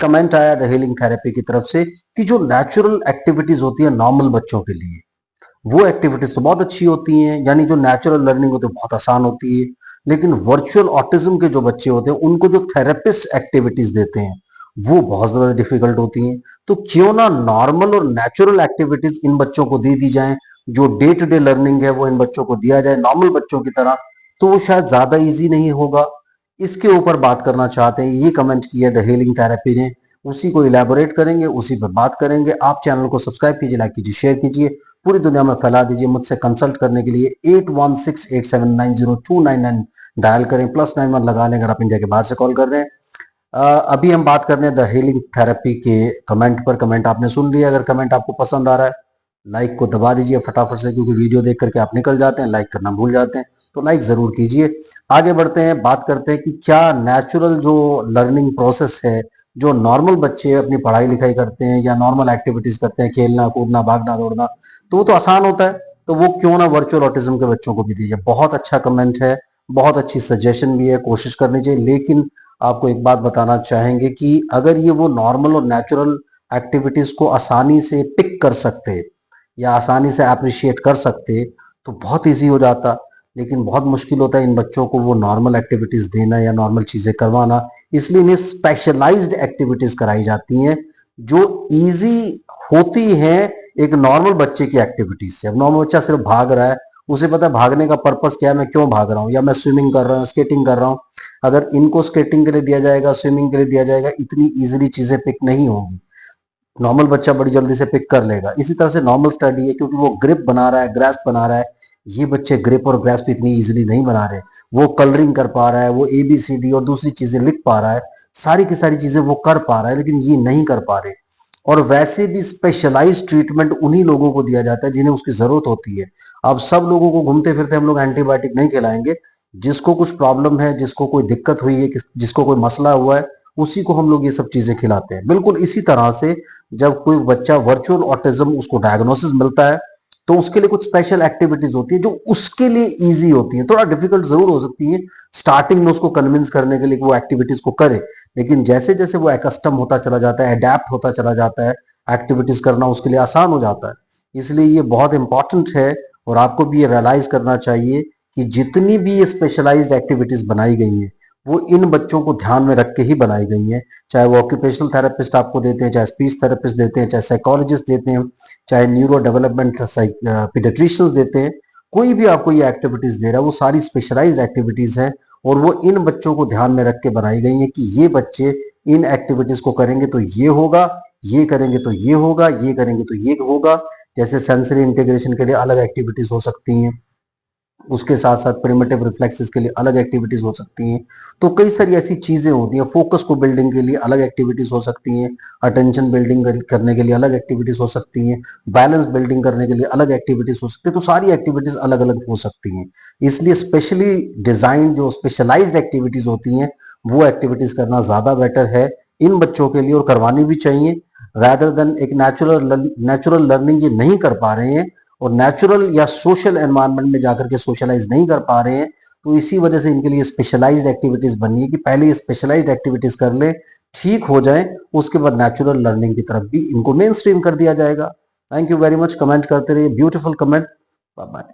Comment आया the healing therapy की तरफ से कि जो नेचुरल एक्टिविटीज होती है नॉर्मल बच्चों के लिए, वो एक्टिविटीज तो बहुत अच्छी होती हैं, यानी जो नेचुरल लर्निंग होती है बहुत आसान होती है। लेकिन वर्चुअल ऑटिज्म के जो बच्चे होते हैं उनको जो थेरेपिस्ट एक्टिविटीज देते हैं वो बहुत ज्यादा डिफिकल्ट होती हैं। तो क्यों ना नॉर्मल और नेचुरल एक्टिविटीज इन बच्चों को दे दी जाए, जो डे टू डे लर्निंग है वो इन बच्चों को दिया जाए नॉर्मल बच्चों की तरह, तो वो शायद ज्यादा इजी नहीं होगा। इसके ऊपर बात करना चाहते हैं, ये कमेंट किया द हीलिंग थेरेपी ने, उसी को इलेबोरेट करेंगे, उसी पर बात करेंगे। आप चैनल को सब्सक्राइब कीजिए, लाइक कीजिए, शेयर कीजिए, पूरी दुनिया में फैला दीजिए। मुझसे कंसल्ट करने के लिए 8168790299 डायल करें, +91 लगा लें अगर आप इंडिया के बाहर से कॉल कर रहे हैं। अभी हम बात कर रहे हैं द हीलिंग थेरेपी के कमेंट पर। कमेंट आपने सुन लिया, अगर कमेंट आपको पसंद आ रहा है लाइक को दबा दीजिए फटाफट से, क्योंकि वीडियो देख करके आप निकल जाते हैं, लाइक करना भूल जाते हैं, तो लाइक जरूर कीजिए। आगे बढ़ते हैं, बात करते हैं कि क्या नेचुरल जो लर्निंग प्रोसेस है, जो नॉर्मल बच्चे अपनी पढ़ाई लिखाई करते हैं या नॉर्मल एक्टिविटीज करते हैं, खेलना कूदना भागना दौड़ना, तो वो तो आसान होता है, तो वो क्यों ना वर्चुअल ऑटिज्म के बच्चों को भी दीजिए। बहुत अच्छा कमेंट है, बहुत अच्छी सजेशन भी है, कोशिश करनी चाहिए। लेकिन आपको एक बात बताना चाहेंगे कि अगर ये वो नॉर्मल और नेचुरल एक्टिविटीज को आसानी से पिक कर सकते या आसानी से अप्रिशिएट कर सकते तो बहुत इजी हो जाता। लेकिन बहुत मुश्किल होता है इन बच्चों को वो नॉर्मल एक्टिविटीज देना या नॉर्मल चीजें करवाना, इसलिए इन्हें स्पेशलाइज्ड एक्टिविटीज कराई जाती हैं जो इजी होती हैं एक नॉर्मल बच्चे की एक्टिविटीज से। अब नॉर्मल बच्चा सिर्फ भाग रहा है, उसे पता है भागने का पर्पस क्या है, मैं क्यों भाग रहा हूँ, या मैं स्विमिंग कर रहा हूँ, स्केटिंग कर रहा हूँ। अगर इनको स्केटिंग के लिए दिया जाएगा, स्विमिंग के लिए दिया जाएगा, इतनी इजीली चीजें पिक नहीं होंगी। नॉर्मल बच्चा बड़ी जल्दी से पिक कर लेगा। इसी तरह से नॉर्मल स्टडी है, क्योंकि वो ग्रिप बना रहा है, ग्रास्प बना रहा है। ये बच्चे ग्रिप और ग्रास्प इतनी इजीली नहीं बना रहे। वो कलरिंग कर पा रहा है, वो ABCD और दूसरी चीजें लिख पा रहा है, सारी की सारी चीजें वो कर पा रहा है, लेकिन ये नहीं कर पा रहे। और वैसे भी स्पेशलाइज्ड ट्रीटमेंट उन्हीं लोगों को दिया जाता है जिन्हें उसकी जरूरत होती है। अब सब लोगों को घूमते फिरते हम लोग एंटीबायोटिक नहीं खिलाएंगे। जिसको कुछ प्रॉब्लम है, जिसको कोई दिक्कत हुई है, जिसको कोई मसला हुआ है, उसी को हम लोग ये सब चीजें खिलाते हैं। बिल्कुल इसी तरह से जब कोई बच्चा वर्चुअल ऑटिज्म उसको डायग्नोसिस मिलता है, तो उसके लिए कुछ स्पेशल एक्टिविटीज होती है जो उसके लिए इजी होती है। थोड़ा डिफिकल्ट जरूर हो सकती है स्टार्टिंग में उसको कन्विंस करने के लिए कि वो एक्टिविटीज को करे, लेकिन जैसे जैसे वो एकस्टम होता चला जाता है, अडेप्ट होता चला जाता है, एक्टिविटीज करना उसके लिए आसान हो जाता है। इसलिए ये बहुत इंपॉर्टेंट है, और आपको भी ये रियलाइज करना चाहिए कि जितनी भी ये स्पेशलाइज्ड एक्टिविटीज बनाई गई हैं वो इन बच्चों को ध्यान में रख के ही बनाई गई हैं। चाहे वो ऑक्यूपेशनल थेरेपिस्ट आपको देते हैं, चाहे स्पीच थेरेपिस्ट देते हैं, चाहे साइकोलॉजिस्ट देते हैं, चाहे न्यूरो डेवलपमेंट पीडियाट्रिशियंस देते हैं, कोई भी आपको ये एक्टिविटीज दे रहा है वो सारी स्पेशलाइज्ड एक्टिविटीज हैं, और वो इन बच्चों को ध्यान में रख के बनाई गई हैं कि ये बच्चे इन एक्टिविटीज को करेंगे तो ये होगा, ये करेंगे तो ये होगा, ये करेंगे तो ये होगा। जैसे सेंसरी इंटीग्रेशन के लिए अलग एक्टिविटीज हो सकती हैं, उसके साथ साथ प्रिमिटिव रिफ्लेक्सेस के लिए अलग एक्टिविटीज हो सकती हैं। तो कई सारी ऐसी चीजें होती हैं। फोकस को बिल्डिंग के लिए अलग एक्टिविटीज हो सकती हैं, अटेंशन बिल्डिंग करने के लिए अलग एक्टिविटीज हो सकती हैं, बैलेंस बिल्डिंग करने के लिए अलग एक्टिविटीज हो सकती है। तो सारी एक्टिविटीज अलग अलग हो सकती हैं। इसलिए स्पेशली डिजाइन जो स्पेशलाइज्ड एक्टिविटीज होती हैं वो एक्टिविटीज करना ज्यादा बेटर है इन बच्चों के लिए, और करवानी भी चाहिए, रादर देन एक नेचुरल लर्निंग ये नहीं कर पा रहे हैं और नेचुरल या सोशल एनवायरनमेंट में जाकर के सोशलाइज नहीं कर पा रहे हैं। तो इसी वजह से इनके लिए स्पेशलाइज्ड एक्टिविटीज बननी है कि पहले ये स्पेशलाइज्ड एक्टिविटीज कर ले, ठीक हो जाए, उसके बाद नेचुरल लर्निंग की तरफ भी इनको मेन स्ट्रीम कर दिया जाएगा। Thank you very much. Comment करते रहिए, ब्यूटीफुल कमेंट। Bye bye.